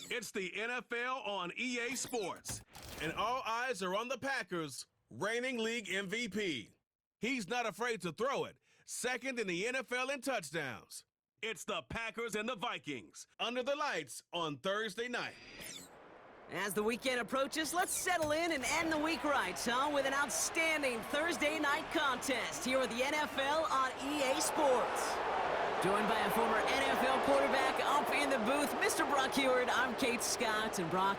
It's the NFL on EA Sports, and all eyes are on the Packers' reigning league MVP. He's not afraid to throw it, second in the NFL in touchdowns. It's the Packers and the Vikings, under the lights on Thursday night. As the weekend approaches, let's settle in and end the week right, with an outstanding Thursday night contest here with the NFL on EA Sports. Joined by a former NFL quarterback up in the booth, Mr. Brock Heward. I'm Kate Scott, and Brock,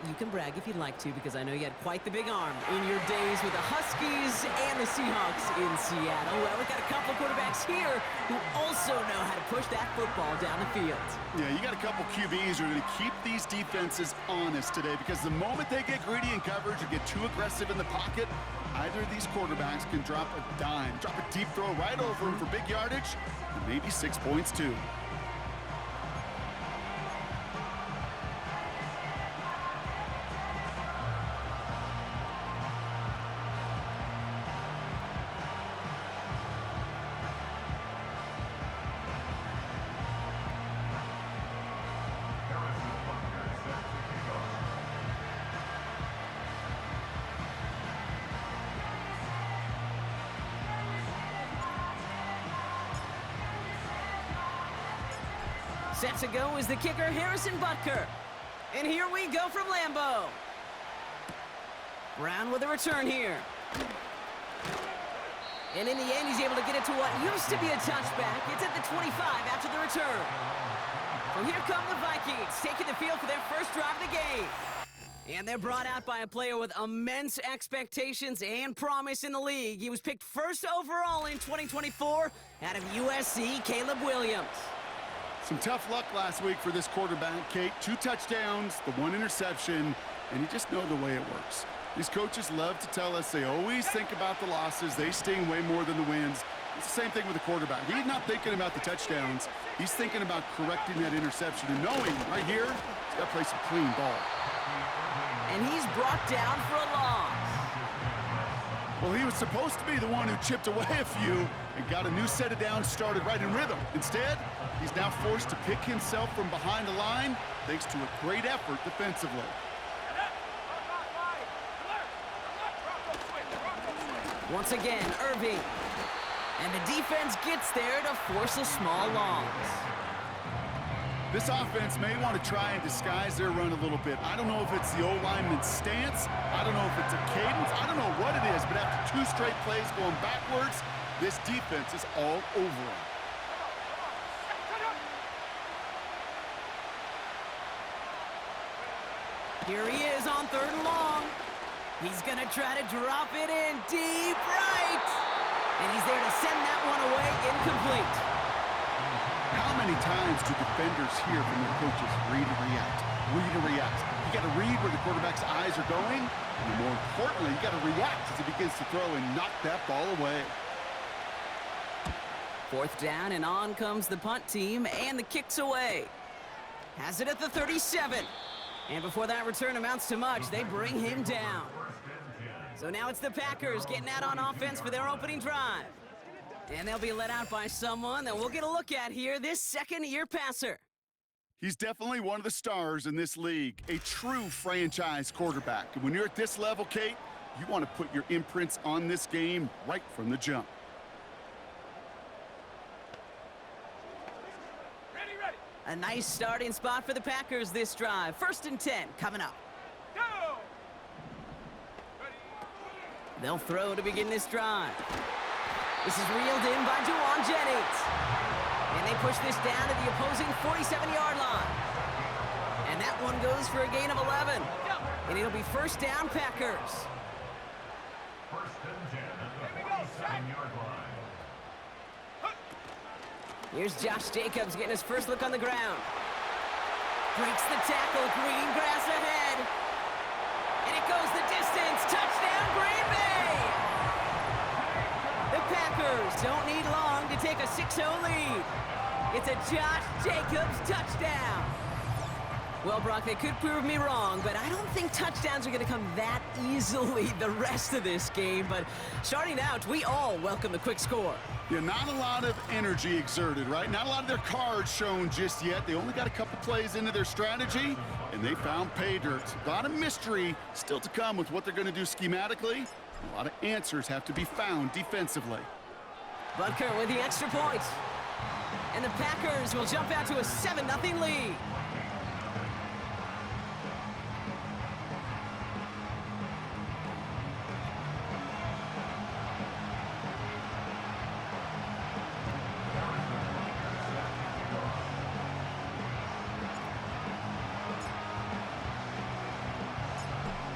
you can brag if you'd like to, because I know you had quite the big arm in your days with the Huskies and the Seahawks in Seattle. Well, we've got a couple quarterbacks here who also know how to push that football down the field. Yeah, you got a couple QBs who are going to keep these defenses honest today, because the moment they get greedy in coverage or get too aggressive in the pocket, either of these quarterbacks can drop a dime, drop a deep throw right over him for big yardage, and maybe 6 points too. Set to go is the kicker, Harrison Butker. And here we go from Lambeau. Brown with a return here. And in the end, he's able to get it to what used to be a touchback. It's at the 25 after the return. So here come the Vikings, taking the field for their first drive of the game. And they're brought out by a player with immense expectations and promise in the league. He was picked first overall in 2024 out of USC, Caleb Williams. Some tough luck last week for this quarterback, Kate. 2 touchdowns, the 1 interception, and you just know the way it works. These coaches love to tell us they always think about the losses. They sting way more than the wins. It's the same thing with the quarterback. He's not thinking about the touchdowns. He's thinking about correcting that interception and knowing right here, he's got to play some clean ball. And he's brought down for a loss. Well, he was supposed to be the one who chipped away a few and got a new set of downs started right in rhythm. Instead, he's now forced to pick himself from behind the line thanks to a great effort defensively. Once again, Irving. And the defense gets there to force a small loss. This offense may want to try and disguise their run a little bit. I don't know if it's the O-lineman's stance. I don't know if it's a cadence. I don't know what it is, but after 2 straight plays going backwards, this defense is all over him. Here he is on 3rd and long. He's going to try to drop it in deep right. And he's there to send that one away incomplete. How many times do defenders hear from their coaches, read and react, read and react? You got to read where the quarterback's eyes are going, and more importantly, you got to react as he begins to throw and knock that ball away. 4th down, and on comes the punt team, and the kick's away. Has it at the 37. And before that return amounts to much, they bring him down. So now it's the Packers getting out on offense for their opening drive. And they'll be let out by someone that we'll get a look at here, this second-year passer. He's definitely one of the stars in this league, a true franchise quarterback. And when you're at this level, Kate, you want to put your imprints on this game right from the jump. A nice starting spot for the Packers this drive. 1st and 10 coming up. Go! They'll throw to begin this drive. This is reeled in by Juwan Jennings. And they push this down to the opposing 47-yard line. And that one goes for a gain of 11. And it'll be 1st down, Packers. 1st and 10 at the 47-yard line. Here's Josh Jacobs getting his first look on the ground. Breaks the tackle, green grass ahead. And it goes the distance. Touchdown, Green Bay! The Packers don't need long to take a 6-0 lead. It's a Josh Jacobs touchdown. Well, Brock, they could prove me wrong, but I don't think touchdowns are going to come that easily the rest of this game. But starting out, we all welcome the quick score. Yeah, not a lot of energy exerted, right? Not a lot of their cards shown just yet. They only got a couple plays into their strategy, and they found pay dirt. A lot of mystery still to come with what they're going to do schematically. A lot of answers have to be found defensively. Butker with the extra point. And the Packers will jump out to a 7-0 lead.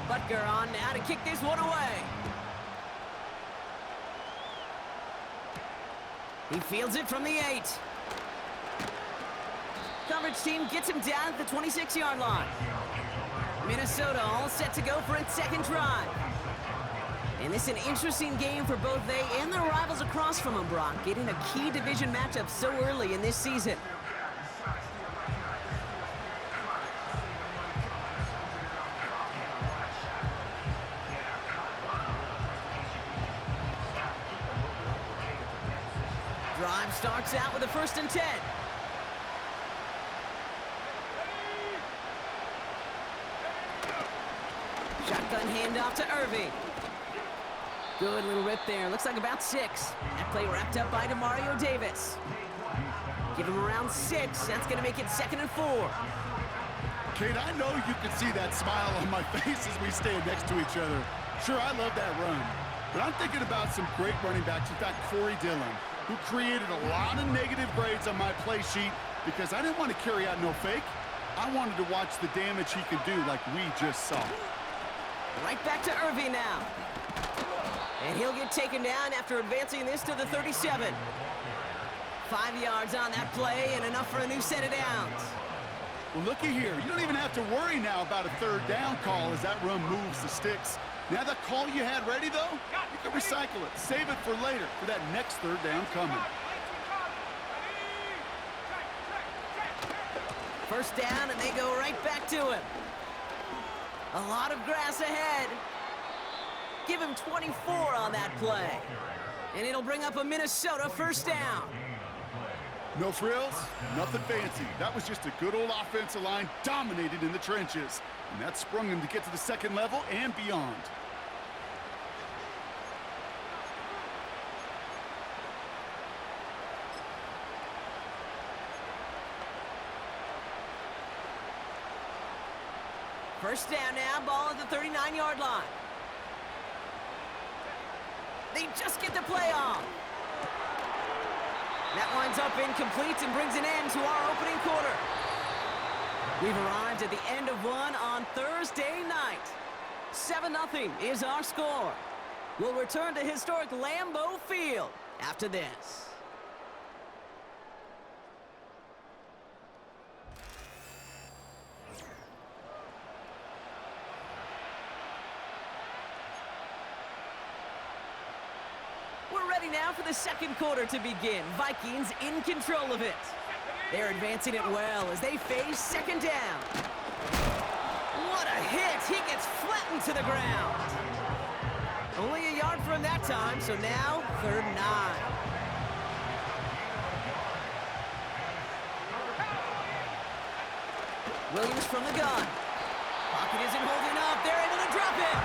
Butker on now to kick this one away. He fields it from the 8. Coverage team gets him down at the 26-yard line. Minnesota all set to go for its second drive. And this is an interesting game for both they and their rivals across from them, Brock, getting a key division matchup so early in this season. Drive starts out with a 1st and 10. Shotgun handoff to Irving. Good little rip there. Looks like about 6. That play wrapped up by Demario Davis. Give him around 6. That's going to make it 2nd and 4. Kate, I know you can see that smile on my face as we stand next to each other. Sure, I love that run. But I'm thinking about some great running backs. In fact, Corey Dillon, who created a lot of negative grades on my play sheet because I didn't want to carry out no fake. I wanted to watch the damage he could do like we just saw. Right back to Irving now. And he'll get taken down after advancing this to the 37. 5 yards on that play and enough for a new set of downs. Well, looky here. You don't even have to worry now about a 3rd down call as that run moves the sticks. Now that call you had ready, though, you can recycle it. Save it for later for that next 3rd down coming. 1st down, and they go right back to him. A lot of grass ahead. Give him 24 on that play. And it'll bring up a Minnesota 1st down. No frills, nothing fancy. That was just a good old offensive line dominated in the trenches. And that sprung him to get to the 2nd level and beyond. First down now, ball at the 39-yard line. They just get the play off. That winds up incomplete and brings an end to our opening quarter. We've arrived at the end of one on Thursday night. 7-0 is our score. We'll return to historic Lambeau Field after this. We're ready now for the 2nd quarter to begin. Vikings in control of it. They're advancing it well as they face 2nd down. What a hit! He gets flattened to the ground. Only a yard for him that time, so now 3rd and 9. Williams from the gun. Pocket isn't holding up. They're able to drop it.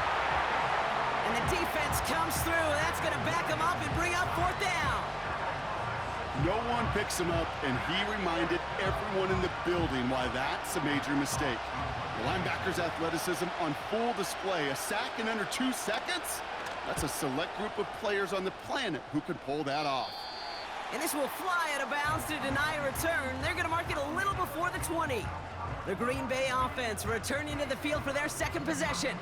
And the defense comes through. That's going to back him up and bring up 4th down. No one picks him up, and he reminded everyone in the building why that's a major mistake. The linebacker's athleticism on full display. A sack in under 2 seconds? That's a select group of players on the planet who could pull that off. And this will fly out of bounds to deny a return. They're going to mark it a little before the 20. The Green Bay offense returning to the field for their 2nd possession.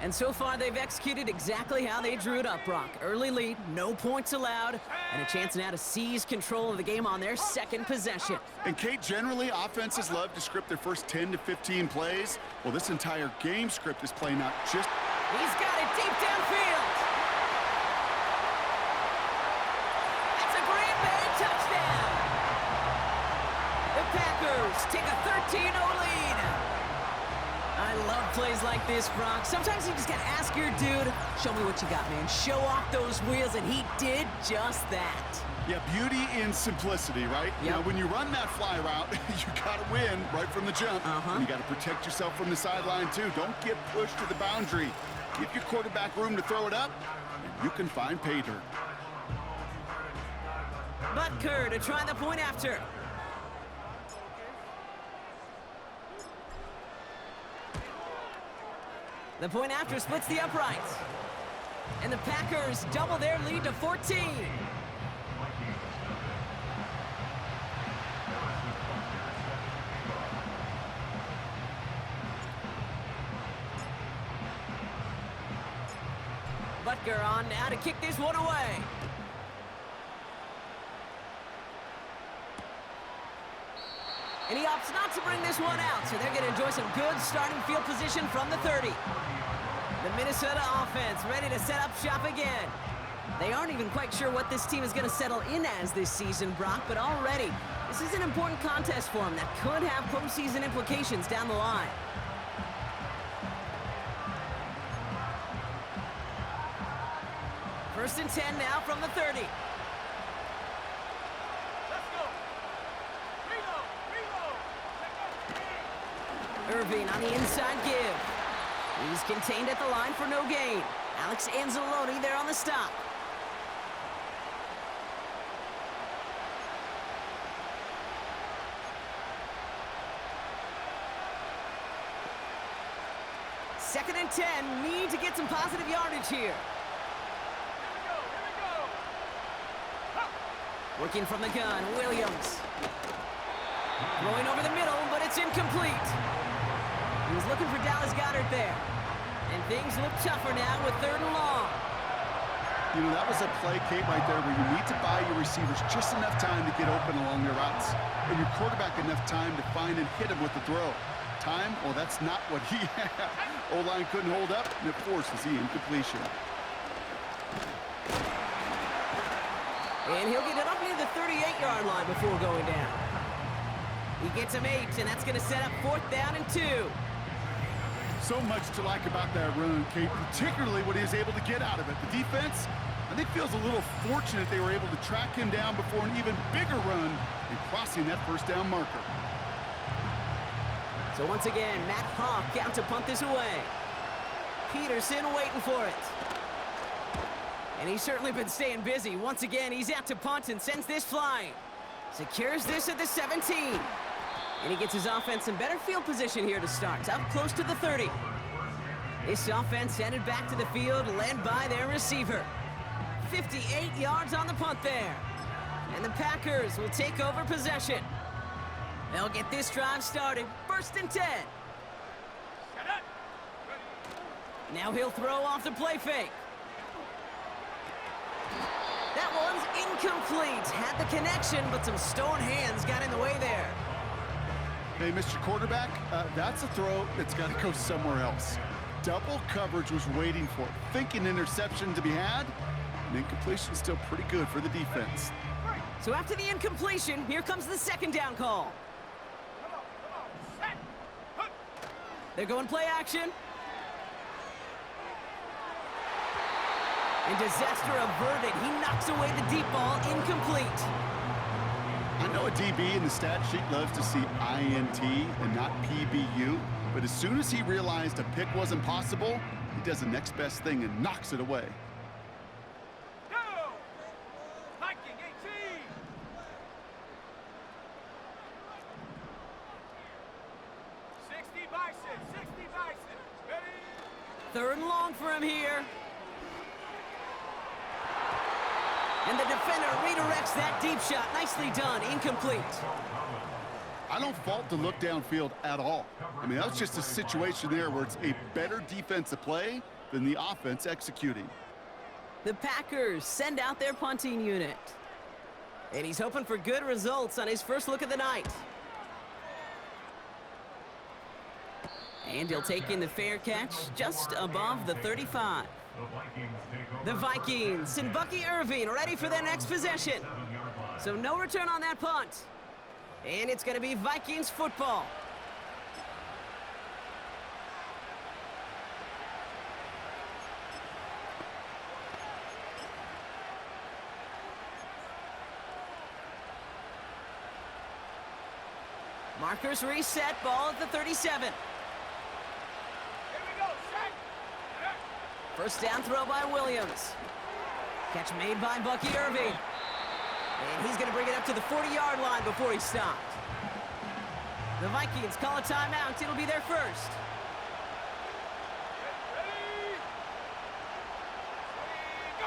And so far, they've executed exactly how they drew it up, Brock. Early lead, no points allowed, and a chance now to seize control of the game on their 2nd possession. And Kate, generally, offenses love to script their first 10 to 15 plays. Well, this entire game script is playing out just... He's got it deep downfield. That's a Green Bay touchdown. The Packers Packers take a 13-0 lead. I love plays like this, Brock. Sometimes you just gotta ask your dude, show me what you got, man. Show off those wheels, and he did just that. Yeah, beauty in simplicity, right? Yep. Now, when you run that fly route, you got to win right from the jump. And you got to protect yourself from the sideline, too. Don't get pushed to the boundary. Give your quarterback room to throw it up, and you can find pay dirt. Butker to try the point after. The point after splits the uprights. And the Packers double their lead to 14. Butker on now to kick this one away. And he opts not to bring this one out, so they're going to enjoy some good starting field position from the 30. The Minnesota offense ready to set up shop again. They aren't even quite sure what this team is going to settle in as this season, Brock, but already, this is an important contest for them that could have postseason implications down the line. First and 10 now from the 30. Irving on the inside give. He's contained at the line for no gain. Alex Anzalone there on the stop. Second and 10. Need to get some positive yardage here. Working from the gun, Williams. Throwing over the middle, but it's incomplete. He was looking for Dallas Goedert there. And things look tougher now with 3rd and long. You know, that was a play, Kate, right there where you need to buy your receivers just enough time to get open along their routes. And your quarterback enough time to find and hit him with the throw. Time? Well, that's not what he had. O-line couldn't hold up, and it forces the incompletion. And he'll get it up near the 38-yard line before going down. He gets him 8, and that's going to set up 4th down and 2. So much to like about that run, Kate, particularly what he was able to get out of it. The defense, I think, feels a little fortunate they were able to track him down before an even bigger run and crossing that 1st down marker. So once again, Matt Hawk out to punt this away. Peterson waiting for it. And he's certainly been staying busy. Once again, he's out to punt and sends this flying. Secures this at the 17. And he gets his offense in better field position here to start. Up close to the 30. This offense headed back to the field, led by their receiver. 58 yards on the punt there. And the Packers will take over possession. They'll get this drive started. 1st and 10. Now he'll throw off the play fake. That one's incomplete. Had the connection, but some stone hands got in the way there. Hey, Mr. Quarterback, that's a throw that's got to go somewhere else. Double coverage was waiting for it. Thinking interception to be had, and incompletion still pretty good for the defense. So after the incompletion, here comes the 2nd down call. They're going play action. And disaster averted. He knocks away the deep ball, incomplete. I know a DB in the stat sheet loves to see INT and not PBU, but as soon as he realized a pick wasn't possible, he does the next best thing and knocks it away. Go! Viking 18! Ready? 3rd and long for him here. And the defender redirects that deep shot. Nicely done. Incomplete. I don't fault the look downfield at all. I mean, that was just a situation there where it's a better defensive play than the offense executing. The Packers send out their punting unit. And he's hoping for good results on his first look of the night. And he'll take in the fair catch just above the 35. The Vikings and Bucky Irving ready for their next possession. So no return on that punt. And it's going to be Vikings football. Markers reset, ball at the 37. Here we go, set. First down throw by Williams. Catch made by Bucky Irving. And he's going to bring it up to the 40-yard line before he stopped. The Vikings call a timeout. It'll be their first. Ready? Go.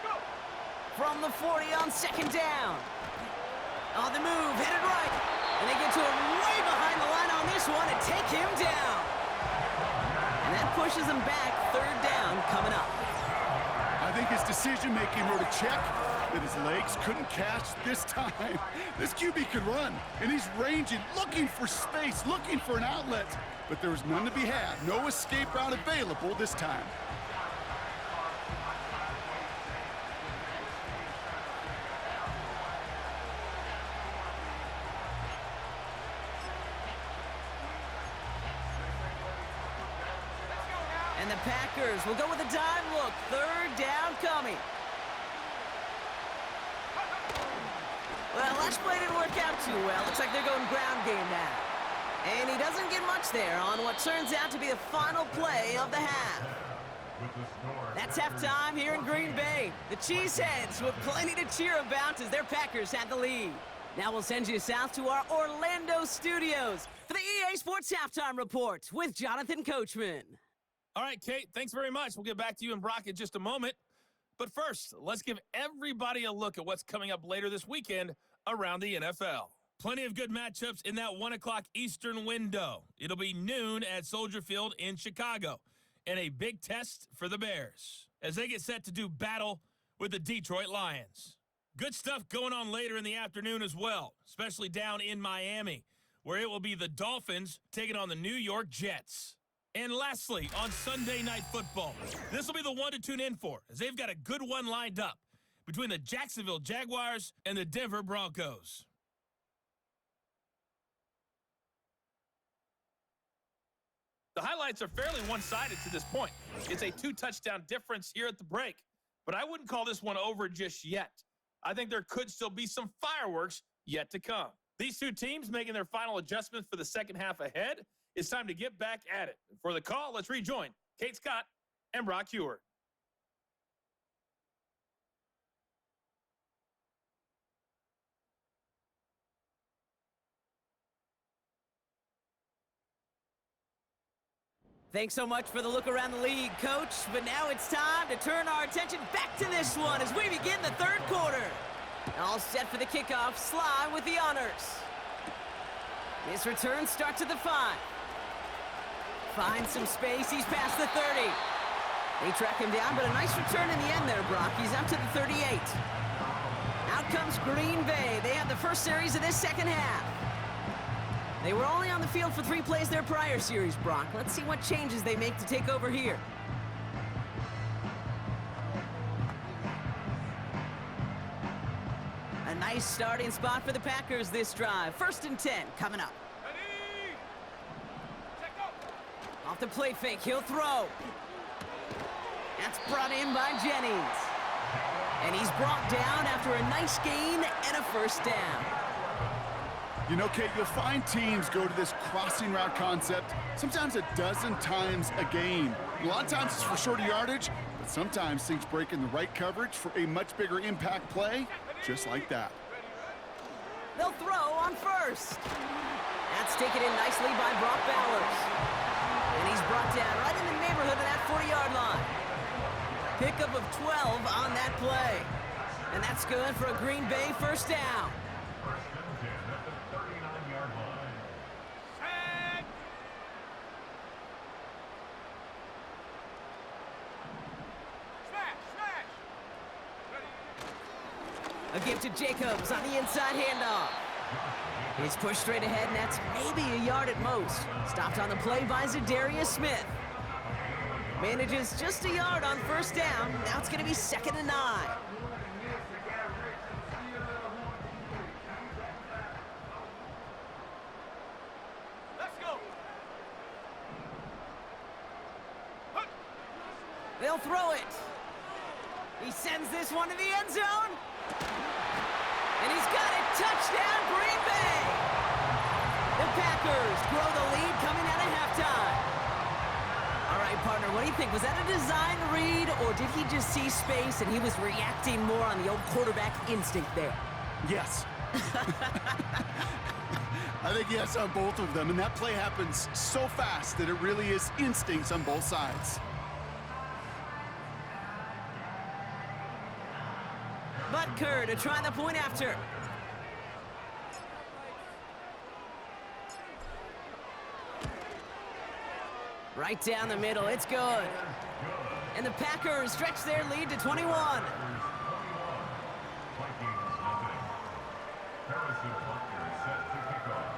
Go. From the 40 on second down. On the move, headed right. And they get to him way behind the line on this one and take him down. And that pushes him back. Third down coming up. I think his decision-making wrote a check that his legs couldn't catch this time. This QB could run, and he's ranging, looking for space, looking for an outlet. But there was none to be had. No escape route available this time. And the Packers will go with a dime look. Third down coming. Well, last play didn't work out too well. Looks like they're going ground game now. And he doesn't get much there on what turns out to be the final play of the half. That's halftime here in Green Bay. The Cheeseheads with plenty to cheer about as their Packers had the lead. Now we'll send you south to our Orlando studios for the EA Sports Halftime Report with Jonathan Coachman. All right, Kate, thanks very much. We'll get back to you and Brock in just a moment. But first, let's give everybody a look at what's coming up later this weekend around the NFL. Plenty of good matchups in that 1 o'clock Eastern window. It'll be noon at Soldier Field in Chicago, and a big test for the Bears as they get set to do battle with the Detroit Lions. Good stuff going on later in the afternoon as well, especially down in Miami, where it will be the Dolphins taking on the New York Jets. And lastly, on Sunday Night Football, this will be the one to tune in for, as they've got a good one lined up between the Jacksonville Jaguars and the Denver Broncos. The highlights are fairly one-sided to this point. It's a 2-touchdown difference here at the break, but I wouldn't call this one over just yet. I think there could still be some fireworks yet to come. These two teams making their final adjustments for the second half ahead. It's time to get back at it. For the call, let's rejoin Kate Scott and Brock Hewer. Thanks so much for the look around the league, Coach. But now it's time to turn our attention back to this one as we begin the third quarter. All set for the kickoff. Sly with the honors. His return starts at the 5. Finds some space. He's past the 30. They track him down, but a nice return in the end there, Brock. He's up to the 38. Out comes Green Bay. They have the first series of this second half. They were only on the field for 3 plays their prior series, Brock. Let's see what changes they make to take over here. A nice starting spot for the Packers this drive. 1st and 10 coming up. Ready? Check up. Off the play fake, he'll throw. That's brought in by Jennings. And he's brought down after a nice gain and a first down. You know, Kate, you'll find teams go to this crossing route concept sometimes a dozen times a game. A lot of times it's for shorter yardage, but sometimes things break in the right coverage for a much bigger impact play, just like that. They'll throw on first. That's taken in nicely by Brock Bowers. And he's brought down right in the neighborhood of that 40-yard line. Pickup of 12 on that play. And that's good for a Green Bay first down. Set. Smash, smash. Ready? A give to Jacobs on the inside handoff. He's pushed straight ahead, and that's maybe a yard at most. Stopped on the play by Zadarius Smith. Manages just a yard on first down. Now it's going to be 2nd and 9. They'll throw it. He sends this one to the end zone. And he's got it. Touchdown, Green Bay. The Packers grow the lead coming out of halftime. All right, partner, what do you think? Was that a design read, or did he just see space and he was reacting more on the old quarterback instinct there? Yes. I think yes on both of them, and that play happens so fast that it really is instincts on both sides. Butker to try the point after. Right down the middle, it's good. And the Packers stretch their lead to 21. Vikings nothing. Harrison Butker set to kick off.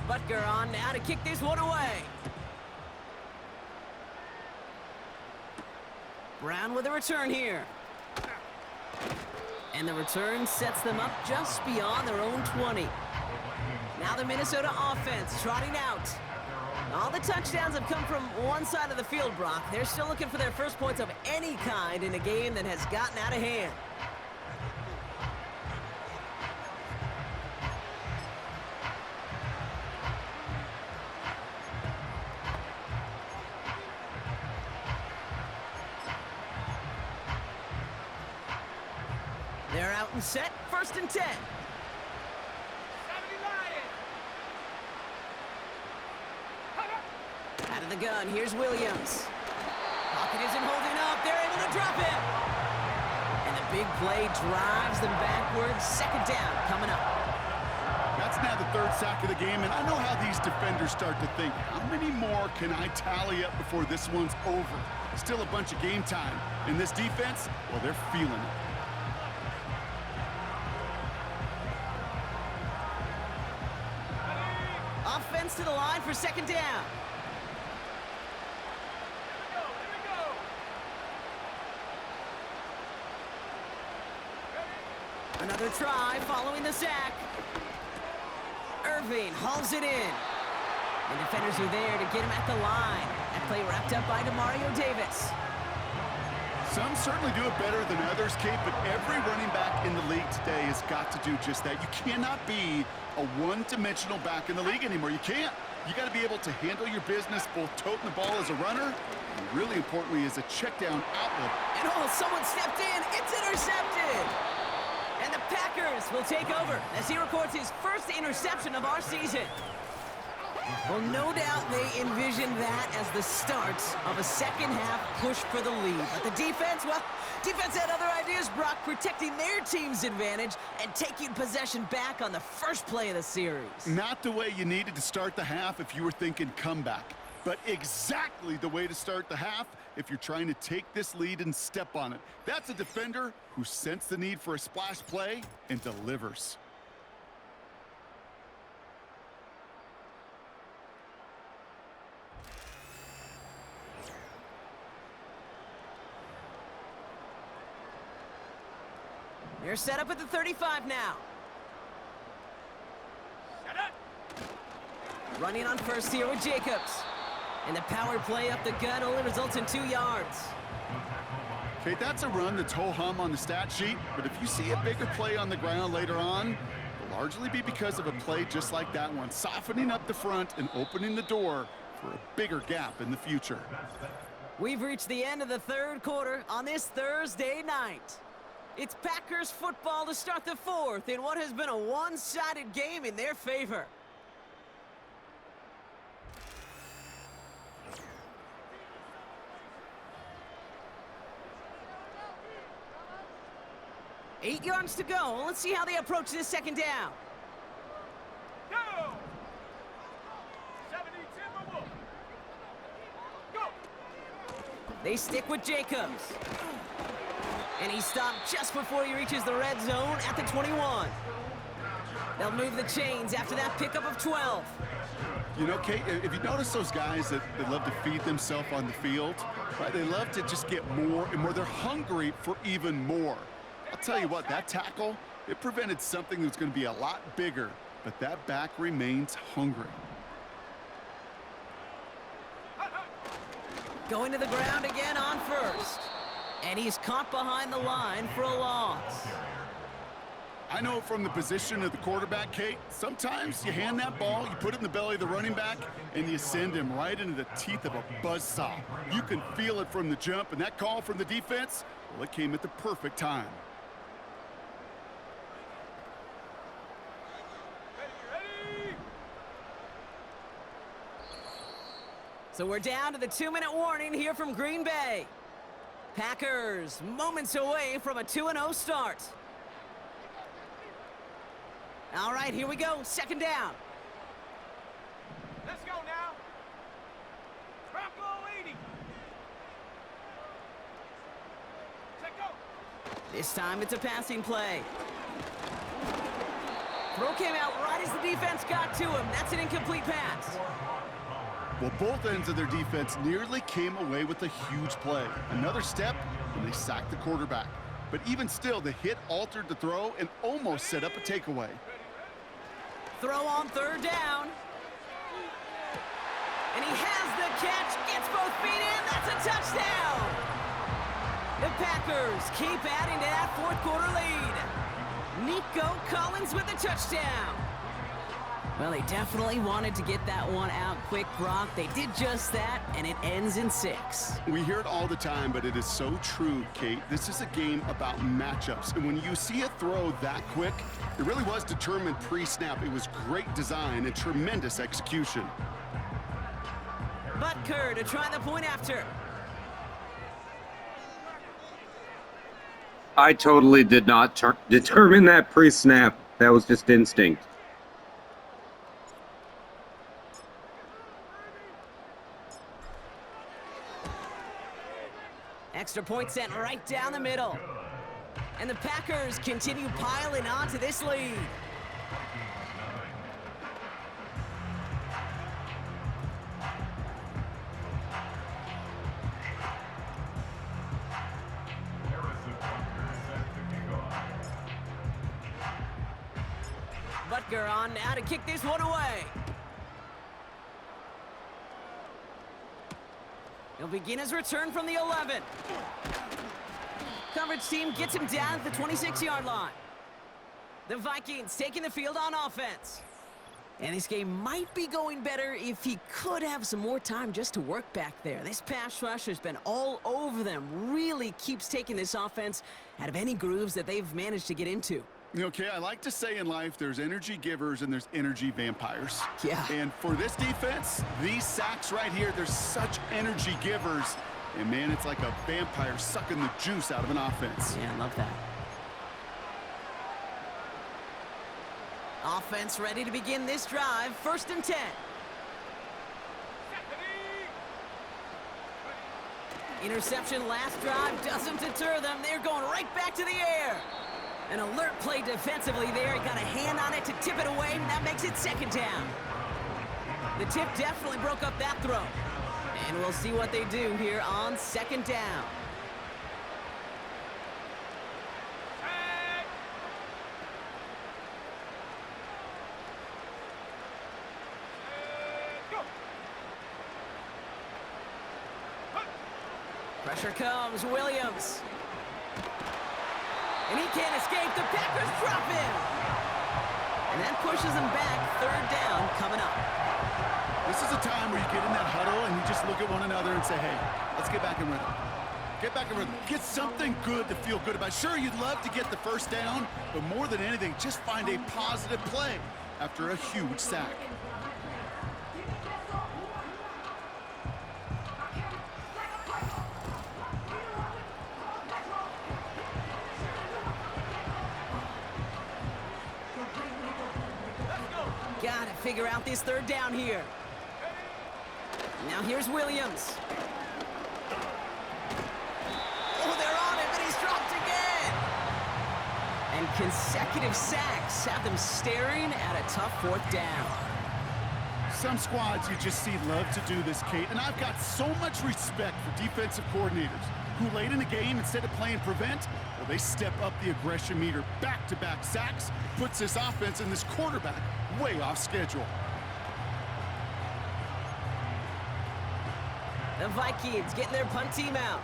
Butker on now to kick this one away. Brown with a return here. And the return sets them up just beyond their own 20. Now the Minnesota offense trotting out. All the touchdowns have come from one side of the field, Brock. They're still looking for their first points of any kind in a game that has gotten out of hand. They're out and set, 1st and 10. 70 Lions. Out of the gun, here's Williams. Pocket isn't holding up, they're able to drop him. And the big play drives them backwards, 2nd down coming up. That's now the 3rd sack of the game, and I know how these defenders start to think. How many more can I tally up before this one's over? Still a bunch of game time. And this defense, well, they're feeling it. Offense to the line for 2nd down. Here we go. Another try following the sack. Irving hauls it in. The defenders are there to get him at the line. That play wrapped up by Demario Davis. Some certainly do it better than others, Kate, but every running back in the league today has got to do just that. You cannot be a one-dimensional back in the league anymore. You can't. You got to be able to handle your business, both toting the ball as a runner, and really importantly as a check-down outlet. And oh, someone stepped in. It's intercepted. And the Packers will take over as he records his first interception of our season. Well, no doubt they envisioned that as the start of a second-half push for the lead. But the defense, well, defense had other ideas, Brock, protecting their team's advantage and taking possession back on the first play of the series. Not the way you needed to start the half if you were thinking comeback, but exactly the way to start the half if you're trying to take this lead and step on it. That's a defender who sensed the need for a splash play and delivers. They're set up at the 35 now. Set up. Running on first here with Jacobs. And the power play up the gut only results in 2 yards. Okay, that's a run that's ho-hum on the stat sheet, but if you see a bigger play on the ground later on, it'll largely be because of a play just like that one, softening up the front and opening the door for a bigger gap in the future. We've reached the end of the 3rd quarter on this Thursday night. It's Packers football to start the 4th in what has been a one-sided game in their favor. Eight yards to go. Let's see how they approach this 2nd down. Go. 70 Timberwolves. Go. They stick with Jacobs. And he stopped just before he reaches the red zone at the 21. They'll move the chains after that pickup of 12. You know, Kate, if you notice those guys that love to feed themselves on the field, right? They love to just get more and more. They're hungry for even more. I'll tell you what, that tackle, it prevented something that's going to be a lot bigger but that back remains hungry. Going to the ground again on first. And he's caught behind the line for a loss. I know from the position of the quarterback, Kate, sometimes you hand that ball, you put it in the belly of the running back, and you send him right into the teeth of a buzzsaw. You can feel it from the jump, and that call from the defense, well, it came at the perfect time. Ready! So we're down to the 2-minute warning here from Green Bay. Packers moments away from a 2-0 start. All right, here we go. Second down. Let's go now. Bronco 80. Check go. This time it's a passing play. Throw came out right as the defense got to him. That's an incomplete pass. Well, both ends of their defense nearly came away with a huge play. Another step, and they sacked the quarterback. But even still, the hit altered the throw and almost set up a takeaway. Throw on third down. And he has the catch, gets both feet in, that's a touchdown! The Packers keep adding to that fourth quarter lead. Nico Collins with the touchdown. Well, they definitely wanted to get that one out quick, Brock. They did just that, and it ends in 6. We hear it all the time, but it is so true, Kate. This is a game about matchups. And when you see a throw that quick, it really was determined pre-snap. It was great design and tremendous execution. Butker to try the point after. I totally did not determine that pre-snap. That was just instinct. Extra point sent right down the middle. And the Packers continue piling on to this lead. Butker on now to kick this one away. He'll begin his return from the 11. Coverage team gets him down at the 26-yard line. The Vikings taking the field on offense. And this game might be going better if he could have some more time just to work back there. This pass rush has been all over them. Really keeps taking this offense out of any grooves that they've managed to get into. Okay, I like to say in life there's energy givers and there's energy vampires. Yeah. And for this defense, these sacks right here, they're such energy givers. And man, it's like a vampire sucking the juice out of an offense. Yeah, I love that. Offense ready to begin this drive. 1st and 10. Interception last drive doesn't deter them. They're going right back to the air. An alert play defensively there. He got a hand on it to tip it away, and that makes it 2nd down. The tip definitely broke up that throw. And we'll see what they do here on 2nd down. Pressure comes, Williams. And he can't escape. The Packers drop him. And that pushes him back. 3rd down coming up. This is a time where you get in that huddle and you just look at one another and say, hey, let's get back in rhythm. Get back in rhythm. Get something good to feel good about. Sure, you'd love to get the 1st down, but more than anything, just find a positive play after a huge sack. Got to figure out this 3rd down here. Now here's Williams. Oh, they're on him, and he's dropped again. And consecutive sacks have them staring at a tough 4th down. Some squads you just see love to do this, Kate, and I've got so much respect for defensive coordinators. who late in the game, instead of playing prevent, well, they step up the aggression meter. Back-to-back sacks puts this offense and this quarterback way off schedule. The Vikings getting their punt team out.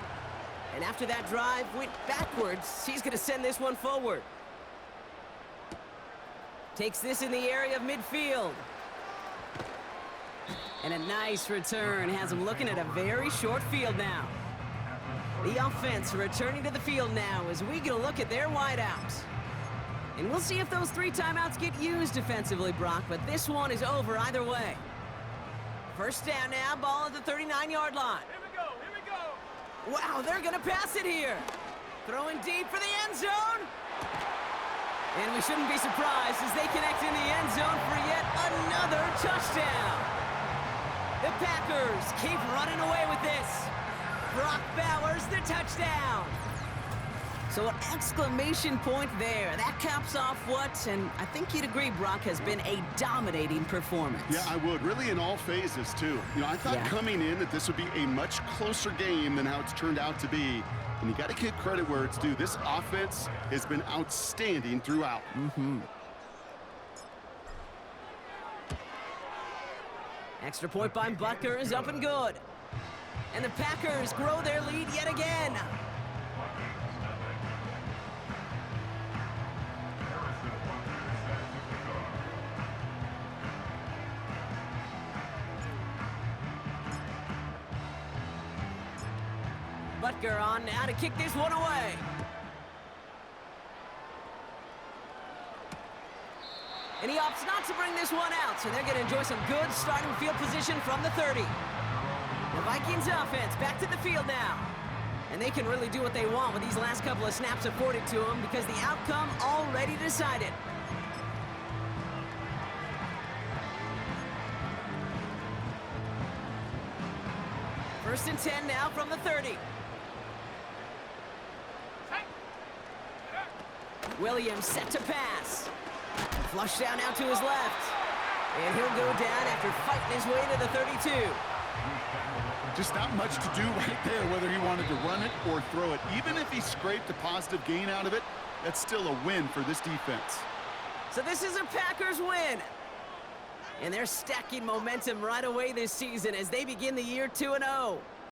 And after that drive went backwards, he's going to send this one forward. Takes this in the area of midfield. And a nice return has him looking at a very short field now. The offense returning to the field now as we get a look at their wideouts. And we'll see if those 3 timeouts get used defensively, Brock, but this one is over either way. First down now, ball at the 39-yard line. Here we go, here we go. Wow, they're going to pass it here. Throwing deep for the end zone. And we shouldn't be surprised as they connect in the end zone for yet another touchdown. The Packers keep running away with this. Brock Bowers, the touchdown. So an exclamation point there. That caps off what, and I think you'd agree, Brock, has been a dominating performance. Yeah, I would. Really in all phases, too. You know, I thought coming in that this would be a much closer game than how it's turned out to be. And you got to give credit where it's due. This offense has been outstanding throughout. Extra point by Butker is up and good. And the Packers grow their lead yet again. Butker on now to kick this one away. And he opts not to bring this one out, so they're going to enjoy some good starting field position from the 30. The Vikings offense back to the field now. And they can really do what they want with these last couple of snaps afforded to them because the outcome already decided. First and 10 now from the 30. Williams set to pass. Flush down now to his left. And he'll go down after fighting his way to the 32. Just not much to do right there, whether he wanted to run it or throw it. Even if he scraped a positive gain out of it, that's still a win for this defense. So this is a Packers win. And they're stacking momentum right away this season as they begin the year 2-0.